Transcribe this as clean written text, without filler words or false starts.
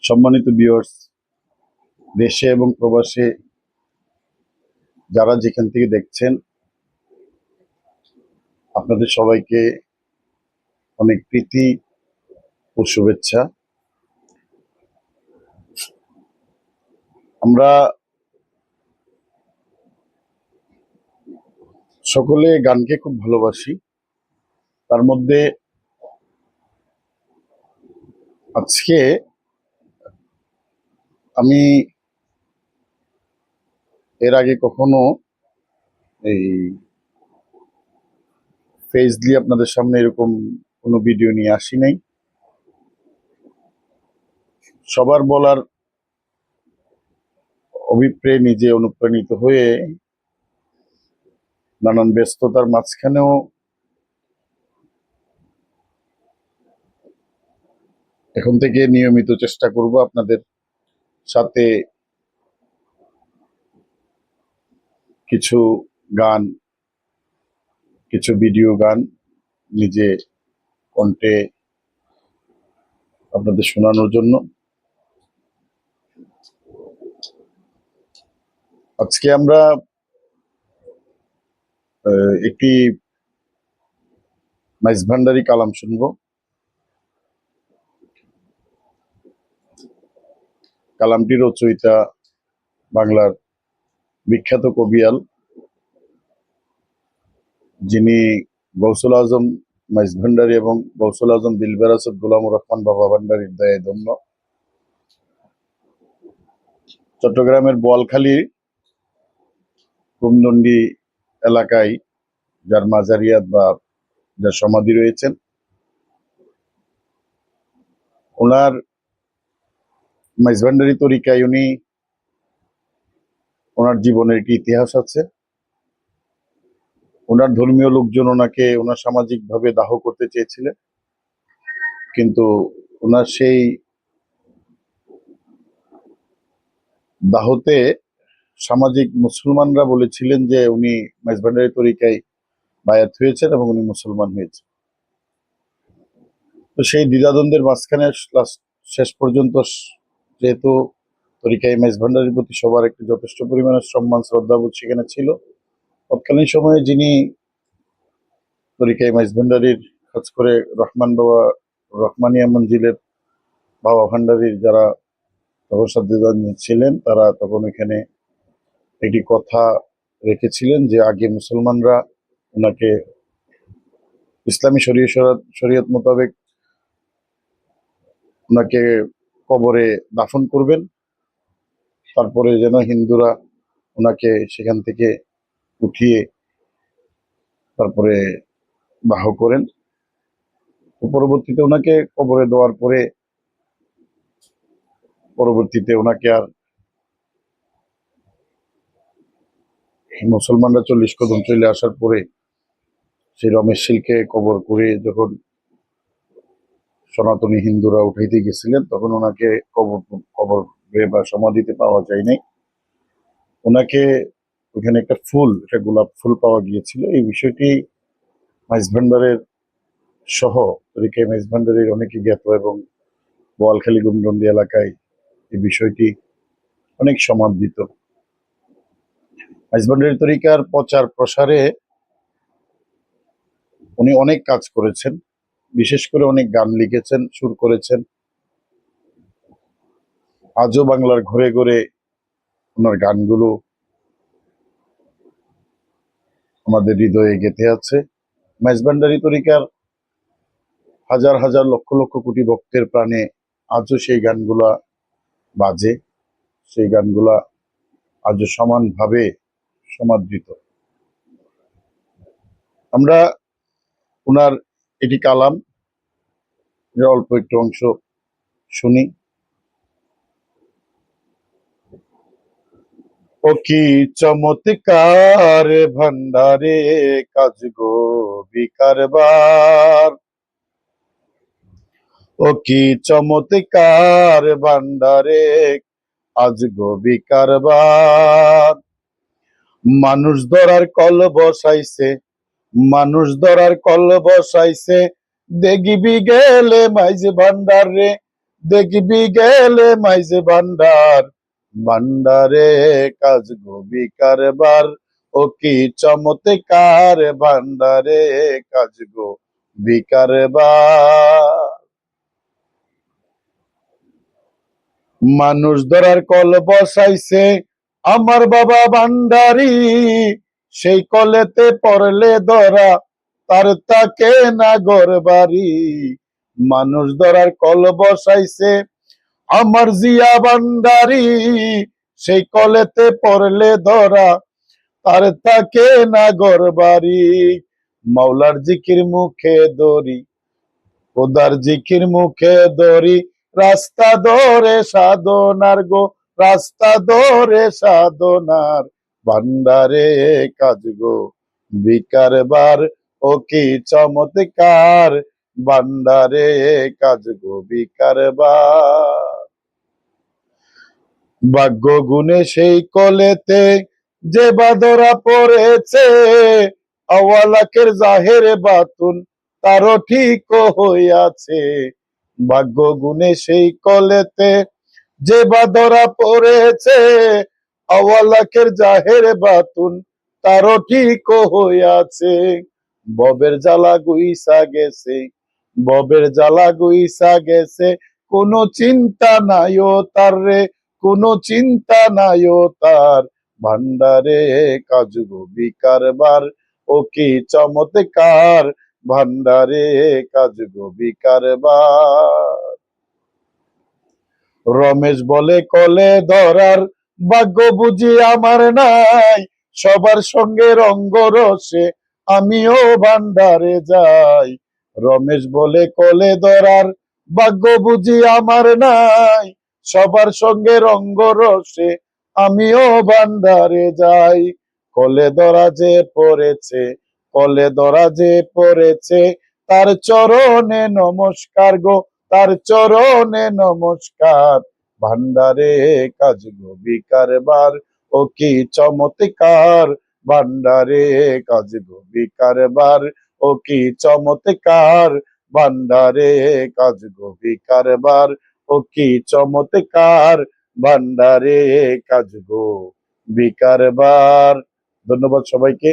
সম্মানিত ভিউয়ার্স, দেশে এবং প্রবাসে যারা যেখান থেকে দেখছেন, আপনাদের সবাইকে অনেক প্রীতি ও শুভেচ্ছা। আমরা সকলে গানকে খুব ভালোবাসি। তার মধ্যে আজকে আমি এর আগে কখনো এই ফেস দিয়ে আপনাদের সামনে এরকম কোনো ভিডিও নিয়ে আসি নাই। সবার বলার অভিপ্রায়ে নিজে অনুপ্রাণিত হয়ে নানান ব্যস্ততার মাঝখানেও এখন থেকে নিয়মিত চেষ্টা করব আপনাদের সাথে কিছু গান, কিছু ভিডিও গান নিজে কণ্ঠে আপনাদের শোনানোর জন্য। আজকে আমরা একটি মাইজ ভান্ডারি কালাম শুনবো। কালামটির রচয়িতা বাংলার বিখ্যাত কবিয়াল, যিনি গৌসুল আজম মাইজ ভান্ডারি এবং গৌসুল আজম দিলবার আসদ গোলামুর রহমান বাবা ভান্ডারির দয়ায় ধন্য। চট্টগ্রামের বোয়ালখালী কুমদন্ডি এলাকায় যার মাজারিয়াত বা যার সমাধি রয়েছেন, ওনার মাইজ ভান্ডারি তরিকায় ওনার জীবনের একটি ইতিহাস আছে। ওনার ধর্মীয় লোকজন ওনার সামাজিক ভাবে দাহ করতে চেয়েছিলেন, কিন্তু ওনার সেই দাহতে সামাজিক মুসলমানরা বলেছিলেন যে উনি মাইজ ভান্ডারি তরিকায় বায়াত হয়েছেন এবং উনি মুসলমান হয়েছেন। তো সেই দ্বিধাদ্বন্দ্বের মাঝখানে শেষ পর্যন্ত যেহেতু তরিকায় মাইজ ভান্ডারির প্রতি সবার একটি যথেষ্ট পরিমাণে সম্মান শ্রদ্ধাবোধ সেখানে ছিল, তৎকালীন সময়ে যিনি তরিকায় মাইজ ভান্ডারির কাজ করে রহমানিয়া মঞ্জিলের বাবা ভান্ডারির যারা তপস্যাদান ছিলেন, তারা তখন এখানে একটি কথা রেখেছিলেন যে আগে মুসলমানরা ওনাকে ইসলামী শরীয়ত মোতাবেক ওনাকে কবরে দাফন করবেন, তারপরে যেন হিন্দুরা ওনাকে সেখান থেকে উঠিয়ে তারপরে দাহ করেন। পরবর্তীতে ওনাকে কবরে দেওয়ার পরে ওনাকে আর মুসলমানরা 40 কদম চলে আসার পরে সেই রমেশ শীলকে কবর করে যখন সনাতনী হিন্দুরা উঠাইতে গেছিলেন, তখন ওনাকে কবর বা সমাধিতে পাওয়া যায় নাই। ওনাকে ওখানে একটা গোলাপ ফুল পাওয়া গিয়েছিল। এই বিষয়টি মাইজ ভান্ডারের সহ তরিকায় মাইজ ভান্ডারের অনেকে জ্ঞাত এবং বোয়ালখালী গুমডন্ডি এলাকায় এই বিষয়টি অনেক সমাদৃত। মাইজ ভান্ডারি তরিকার প্রচার প্রসারে উনি অনেক কাজ করেছেন, বিশেষ করে অনেক গান লিখেছেন, সুর করেছেন। আজও বাংলার ঘরে ঘরে ওনার গানগুলো আমাদের হৃদয়ে গেঁথে আছে। মাইজ ভান্ডারি তরিকার হাজার হাজার লক্ষ লক্ষ কোটি ভক্তের প্রাণে আজও সেই গানগুলা বাজে, সেই গানগুলা আজও সমানভাবে সমাদৃত। আমরা ওনার এটি কালাম অল্প একটু অংশ শুনি। ও কি চমৎকার ভান্ডারে কাজ গো বিকারবার, ও কি চমৎকার ভান্ডারে আজ গো বিকারবার। মানুষ ধরার কল বসাইছে, মানুষ ধরার কল বসাইছে, দেখিবি গেলে মাইজ ভান্ডারে, দেখবি গেলে মাইজে ভান্ডার, ভান্ডারে কাজ গো বিকারবার, ও কি চমৎকার ভান্ডারে কাজ গো বিকারবার। মানুষ ধরার কল বসাইছে আমার বাবা ভান্ডারি, সেই কলেতে পড়লে ধরা তার তাকে না ঘর বাড়ি। মানুষ ধরার কল বসাইছে আমার জিয়া ভান্ডারি, সেই কলেতে পড়লে ধরা তার তাকে না ঘর বাড়ি। মাওলার জিকির মুখে দড়ি, খোদার জিকির মুখে দড়ি, রাস্তা ধরে সাধনার গো, রাস্তা ধরে সাধনার, ভান্ডারে কাজ গো বিকারবার, ও কি চমৎকার ভান্ডারে কাজ গো বিকারবার। ভাগ্য গুণে সেই কলেতে যে বাদরা পড়েছে, আওয়ালাকের জাহের বাতুন তারও ঠিক হইয়াছে। ভাগ্য গুণে সেই কলেতে যে বাদরা পড়েছে, আওয়ালাকের জাহের বাতুন তারও ঠিক হইয়াছে। ববের জ্বালা গুইসা গেছে, ববের জ্বালা গুইসা গেছে, কোনো চিন্তা নাই ও তার রে, কোনো চিন্তা নাই ও তার, ভান্ডারে কাজ গো বিকারবার, ও কি চমৎকার ভান্ডারে কাজ গো বিকারবার। রমেশ বলে কলে ধরার ভাগ্য বুঝি আমার নাই, সবার সঙ্গে রঙ্গ রসে আমিও ভান্ডারে যাই। রমেশ বলে কলে ধরার ভাগ্য বুঝি আমার নাই, সবার সঙ্গে রঙ্গ রসে আমিও ভান্ডারে যাই। কলে ধরা যে পড়েছে, কলে ধরা যে পড়েছে, তার চরণে নমস্কার গো, তার চরণে নমস্কার, ভান্ডারে কাজ গো বিকারবার, ও কি চমৎকার ভান্ডারে কাজ গো বিকারবার, ও কি চমৎকার ভান্ডারে কাজ গো বিকারবার, ও কি চমৎকার ভান্ডারে কাজ গো বিকারবার। ধন্যবাদ সবাইকে।